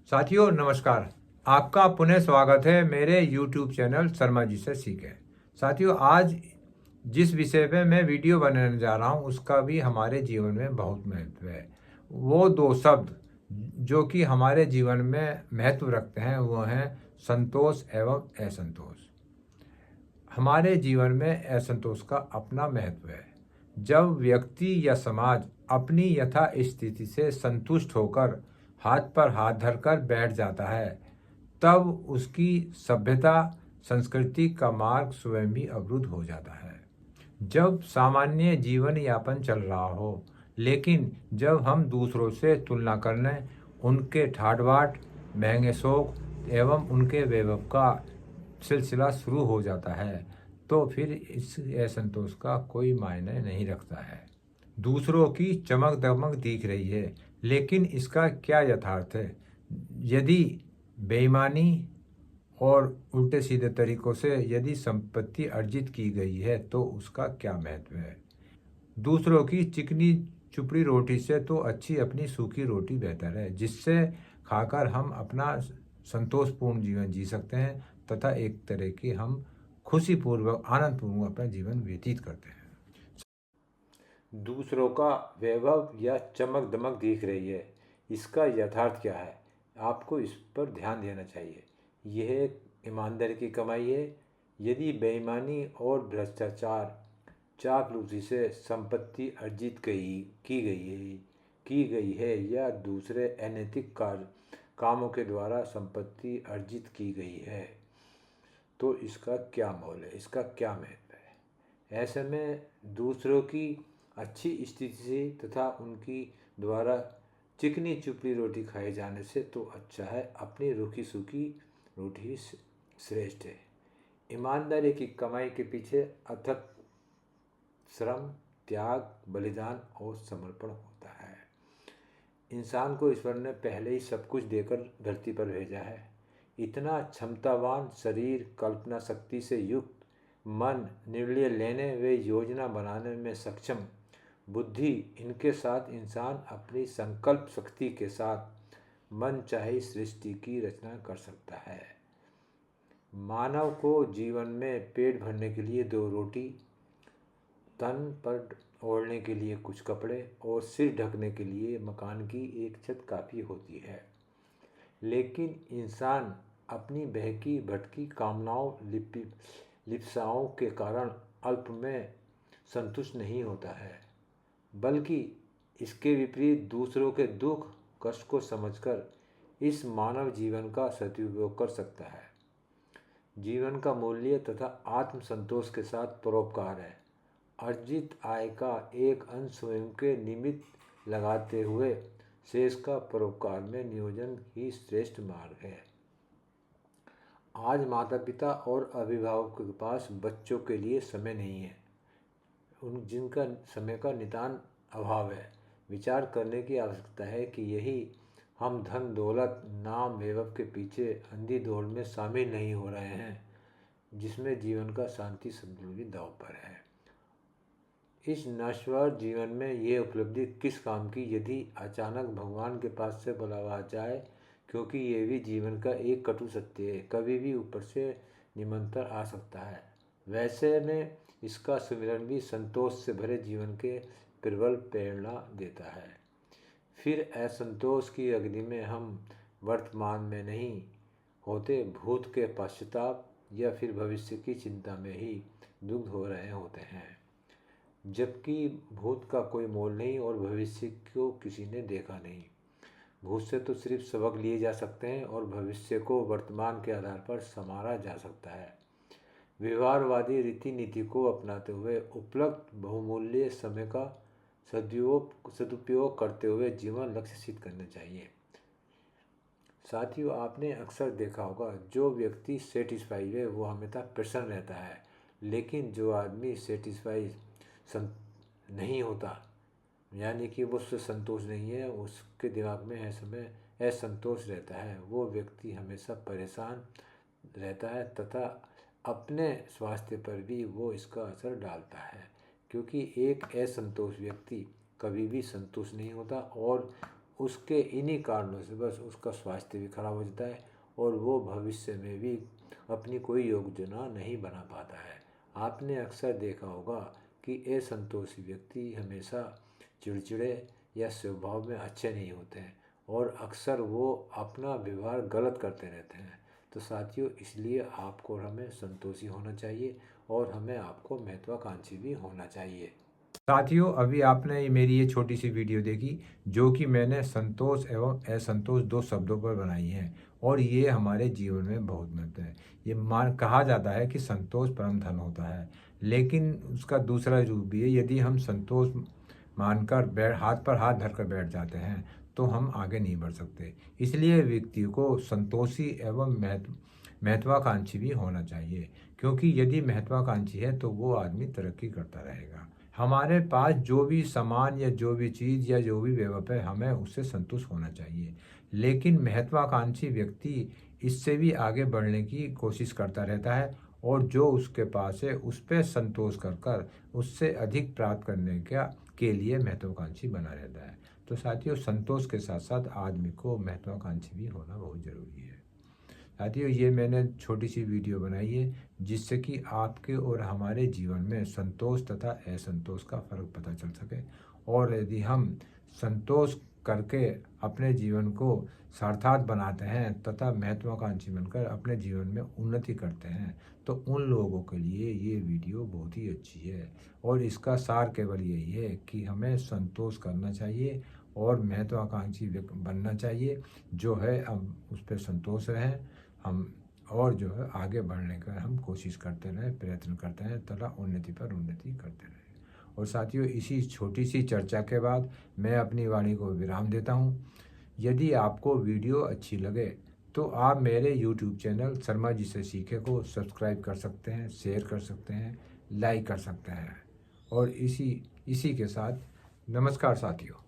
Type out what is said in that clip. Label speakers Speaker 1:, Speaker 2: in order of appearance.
Speaker 1: साथियों नमस्कार। आपका पुनः स्वागत है मेरे YouTube चैनल शर्मा जी से सीखें। साथियों, आज जिस विषय पे मैं वीडियो बनाने जा रहा हूँ उसका भी हमारे जीवन में बहुत महत्व है। वो दो शब्द जो कि हमारे जीवन में महत्व रखते हैं वो हैं संतोष एवं असंतोष। हमारे जीवन में असंतोष का अपना महत्व है। जब व्यक्ति या समाज अपनी यथा स्थिति से संतुष्ट होकर हाथ पर हाथ धरकर बैठ जाता है, तब उसकी सभ्यता संस्कृति का मार्ग स्वयं ही अवरुद्ध हो जाता है। जब सामान्य जीवन यापन चल रहा हो, लेकिन जब हम दूसरों से तुलना करने, उनके ठाट बाट, महंगे शौक एवं उनके वैभव का सिलसिला शुरू हो जाता है, तो फिर इस असंतोष का कोई मायने नहीं रखता है। दूसरों की चमक दमक दिख रही है, लेकिन इसका क्या यथार्थ है? यदि बेईमानी और उल्टे सीधे तरीकों से यदि संपत्ति अर्जित की गई है तो उसका क्या महत्व है? दूसरों की चिकनी चुपड़ी रोटी से तो अच्छी अपनी सूखी रोटी बेहतर है, जिससे खाकर हम अपना संतोषपूर्ण जीवन जी सकते हैं तथा एक तरह की हम खुशीपूर्वक आनंदपूर्वक अपना जीवन व्यतीत करते हैं। दूसरों का वैभव या चमक दमक दिख रही है, इसका यथार्थ क्या है? आपको इस पर ध्यान देना चाहिए। यह ईमानदारी की कमाई है। यदि बेईमानी और भ्रष्टाचार, चापलूसी से संपत्ति अर्जित की गई है या दूसरे अनैतिक कामों के द्वारा संपत्ति अर्जित की गई है, तो इसका क्या मोल है, इसका क्या महत्व है? ऐसे में दूसरों की अच्छी स्थिति से तथा उनकी द्वारा चिकनी चुपड़ी रोटी खाए जाने से तो अच्छा है अपनी रूखी सूखी रोटी ही श्रेष्ठ है। ईमानदारी की कमाई के पीछे अथक श्रम, त्याग, बलिदान और समर्पण होता है। इंसान को ईश्वर ने पहले ही सब कुछ देकर धरती पर भेजा है। इतना क्षमतावान शरीर, कल्पना शक्ति से युक्त मन, निर्णय लेने व योजना बनाने में सक्षम बुद्धि, इनके साथ इंसान अपनी संकल्प शक्ति के साथ मन चाहे सृष्टि की रचना कर सकता है। मानव को जीवन में पेट भरने के लिए 2 रोटी, तन पर ओढ़ने के लिए कुछ कपड़े और सिर ढकने के लिए मकान की एक छत काफ़ी होती है। लेकिन इंसान अपनी बहकी भटकी कामनाओं, लिप्साओं के कारण अल्प में संतुष्ट नहीं होता है, बल्कि इसके विपरीत दूसरों के दुख कष्ट को समझकर इस मानव जीवन का सदुपयोग कर सकता है। जीवन का मूल्य तथा आत्म संतोष के साथ परोपकार है। अर्जित आय का एक अंश स्वयं के निमित्त लगाते हुए शेष का परोपकार में नियोजन ही श्रेष्ठ मार्ग है। आज माता पिता और अभिभावकों के पास बच्चों के लिए समय नहीं है, जिनका समय का नितान अभाव है। विचार करने की आवश्यकता है कि यही हम धन दौलत नाम वैभव के पीछे अंधी दौड़ में शामिल नहीं हो रहे हैं, जिसमें जीवन का शांति संतुलन भी दांव पर है। इस नश्वर जीवन में ये उपलब्धि किस काम की यदि अचानक भगवान के पास से बुलावा आ जाए, क्योंकि ये भी जीवन का एक कटु सत्य है, कभी भी ऊपर से निमंत्रण आ सकता है। वैसे में इसका सुमिरन भी संतोष से भरे जीवन के प्रबल प्रेरणा देता है। फिर असंतोष की अग्नि में हम वर्तमान में नहीं होते, भूत के पश्चाताप या फिर भविष्य की चिंता में ही दुग्ध हो रहे होते हैं, जबकि भूत का कोई मोल नहीं और भविष्य को किसी ने देखा नहीं। भूत से तो सिर्फ सबक लिए जा सकते हैं और भविष्य को वर्तमान के आधार पर संवारा जा सकता है। व्यवहारवादी रीति नीति को अपनाते हुए उपलब्ध बहुमूल्य समय का सदुपयोग करते हुए जीवन लक्ष्य सिद्ध करना चाहिए। साथियों, आपने अक्सर देखा होगा, जो व्यक्ति सेटिस्फाइड है वो हमेशा प्रसन्न रहता है, लेकिन जो आदमी सेटिस्फाइड नहीं होता, यानी कि वो उससे संतोष नहीं है, उसके दिमाग में हर समय असंतोष रहता है, वो व्यक्ति हमेशा परेशान रहता है तथा अपने स्वास्थ्य पर भी वो इसका असर डालता है, क्योंकि एक असंतोष व्यक्ति कभी भी संतुष्ट नहीं होता और उसके इन्हीं कारणों से बस उसका स्वास्थ्य भी खराब हो जाता है और वो भविष्य में भी अपनी कोई योजना नहीं बना पाता है। आपने अक्सर देखा होगा कि असंतोषी व्यक्ति हमेशा चिड़चिड़े या स्वभाव में अच्छे नहीं होते हैं और अक्सर वो अपना व्यवहार गलत करते रहते हैं। तो साथियों, इसलिए आपको और हमें संतोषी होना चाहिए और हमें आपको महत्वाकांक्षी भी होना चाहिए। साथियों, अभी आपने मेरी ये छोटी सी वीडियो देखी जो कि मैंने संतोष एवं असंतोष दो शब्दों पर बनाई है और ये हमारे जीवन में बहुत महत्व है। ये कहा जाता है कि संतोष परम धन होता है, लेकिन उसका दूसरा रूप भी है। यदि हम संतोष मानकर हाथ पर हाथ धरकर बैठ जाते हैं तो हम आगे नहीं बढ़ सकते। इसलिए व्यक्ति को संतोषी एवं महत्वाकांक्षी भी होना चाहिए, क्योंकि यदि महत्वाकांक्षी है तो वो आदमी तरक्की करता रहेगा। हमारे पास जो भी सामान या जो भी चीज़ या जो भी वैभव है, हमें उससे संतुष्ट होना चाहिए। लेकिन महत्वाकांक्षी व्यक्ति इससे भी आगे बढ़ने की कोशिश करता रहता है और जो उसके पास है उस पर संतोष कर उससे अधिक प्राप्त करने के लिए महत्वाकांक्षी बना रहता है। तो साथियों, संतोष के साथ साथ आदमी को महत्वाकांक्षी भी होना बहुत ज़रूरी है। साथियों, ये मैंने छोटी सी वीडियो बनाई है जिससे कि आपके और हमारे जीवन में संतोष तथा असंतोष का फ़र्क पता चल सके, और यदि हम संतोष करके अपने जीवन को सार्थक बनाते हैं तथा महत्वाकांक्षी बनकर अपने जीवन में उन्नति करते हैं तो उन लोगों के लिए ये वीडियो बहुत ही अच्छी है। और इसका सार केवल यही है कि हमें संतोष करना चाहिए और महत्वाकांक्षी बनना चाहिए। जो है हम उस पर संतोष रहें, हम और जो है आगे बढ़ने का हम कोशिश करते रहें, प्रयत्न करते हैं तथा उन्नति पर उन्नति करते रहें। और साथियों, इसी छोटी सी चर्चा के बाद मैं अपनी वाणी को विराम देता हूँ। यदि आपको वीडियो अच्छी लगे तो आप मेरे YouTube चैनल शर्मा जी से सीखे को सब्सक्राइब कर सकते हैं, शेयर कर सकते हैं, लाइक कर सकते हैं। और इसी के साथ नमस्कार साथियों।